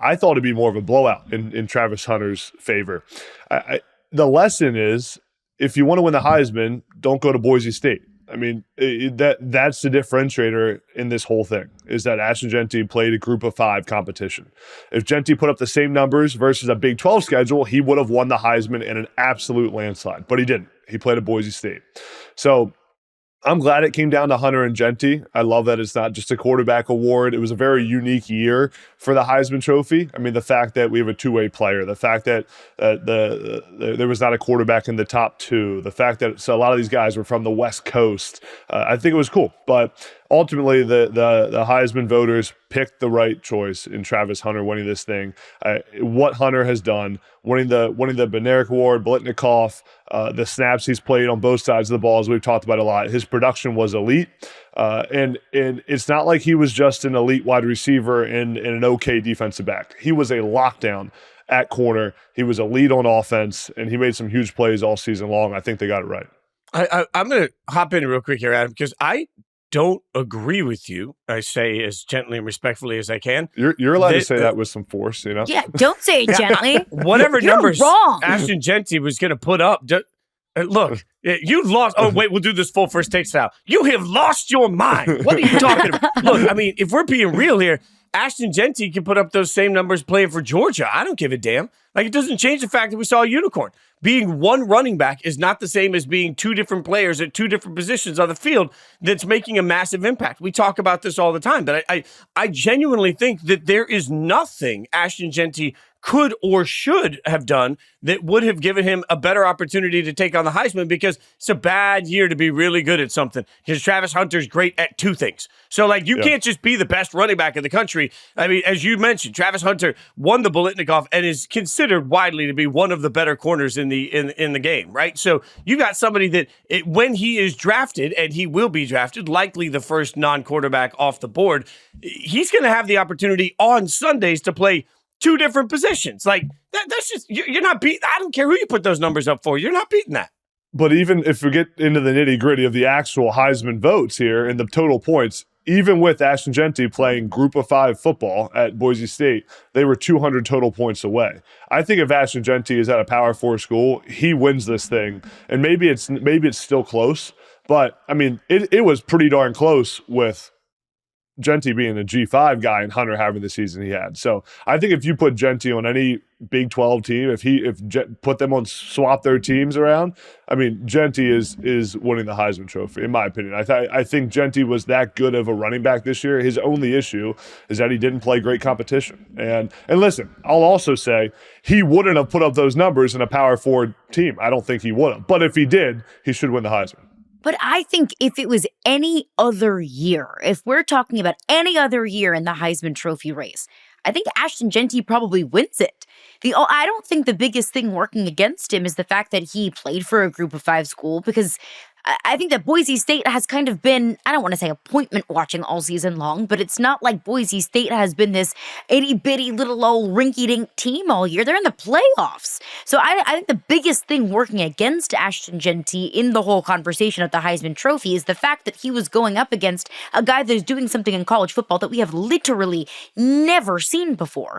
I thought it'd be more of a blowout in Travis Hunter's favor. The lesson is, if you want to win the Heisman, don't go to Boise State. I mean, that's the differentiator in this whole thing, is that Ashton Jeanty played a group of 5 competition. If Jeanty put up the same numbers versus a Big 12 schedule, he would have won the Heisman in an absolute landslide, but he didn't. He played at Boise State. So I'm glad it came down to Hunter and Jeanty. I love that it's not just a quarterback award. It was a very unique year for the Heisman Trophy. I mean, the fact that we have a two-way player, the fact that there was not a quarterback in the top 2, the fact that a lot of these guys were from the West Coast, I think it was cool. But ultimately, the Heisman voters picked the right choice in Travis Hunter winning this thing. What Hunter has done, winning the Bednarik Award, Biletnikoff, the snaps he's played on both sides of the ball, as we've talked about a lot. His production was elite. And it's not like he was just an elite wide receiver and an okay defensive back. He was a lockdown at corner. He was a lead on offense, and he made some huge plays all season long. I think they got it right. I'm going to hop in real quick here, Adam, because I don't agree with you. I say as gently and respectfully as I can. You're allowed to say that with some force, you know? Yeah, don't say it gently. Whatever You're numbers wrong. Ashton Jeanty was going to put up. Look, you lost. Oh, wait, we'll do this full first take style. You have lost your mind. What are you talking about? Look, I mean, if we're being real here, Ashton Jeanty can put up those same numbers playing for Georgia. I don't give a damn. Like, it doesn't change the fact that we saw a unicorn. Being one running back is not the same as being 2 different players at 2 different positions on the field that's making a massive impact. We talk about this all the time, but I genuinely think that there is nothing Ashton Jeanty could or should have done that would have given him a better opportunity to take on the Heisman, because it's a bad year to be really good at something, because Travis Hunter's great at 2 things. So, like, you can't just be the best running back in the country. I mean, as you mentioned, Travis Hunter won the Biletnikoff and is considered widely to be one of the better corners in the game, right? So you got somebody that when he is drafted, and he will be drafted, likely the first non-quarterback off the board, he's going to have the opportunity on Sundays to play 2 different positions. Like, that's just, you're not beating. I don't care who you put those numbers up for. You're not beating that. But even if we get into the nitty gritty of the actual Heisman votes here and the total points, even with Ashton Jeanty playing group of 5 football at Boise State, they were 200 total points away. I think if Ashton Jeanty is at a Power 4 school, he wins this thing. And maybe it's still close, but I mean, it was pretty darn close with Jeanty being a G5 guy and Hunter having the season he had. So I think if you put Jeanty on any Big 12 team, put them on, swap their teams around, I mean, Jeanty is winning the Heisman Trophy, in my opinion. I think Jeanty was that good of a running back this year. His only issue is that he didn't play great competition. And listen, I'll also say he wouldn't have put up those numbers in a Power 4 team. I don't think he would have. But if he did, he should win the Heisman. But I think if it was any other year, if we're talking about any other year in the Heisman Trophy race, I think Ashton Jeanty probably wins it. I don't think the biggest thing working against him is the fact that he played for a group of 5 school, because I think that Boise State has kind of been, I don't want to say appointment watching all season long, but it's not like Boise State has been this itty-bitty little old rinky-dink team all year. They're in the playoffs. So I think the biggest thing working against Ashton Jeanty in the whole conversation of the Heisman Trophy is the fact that he was going up against a guy that's doing something in college football that we have literally never seen before.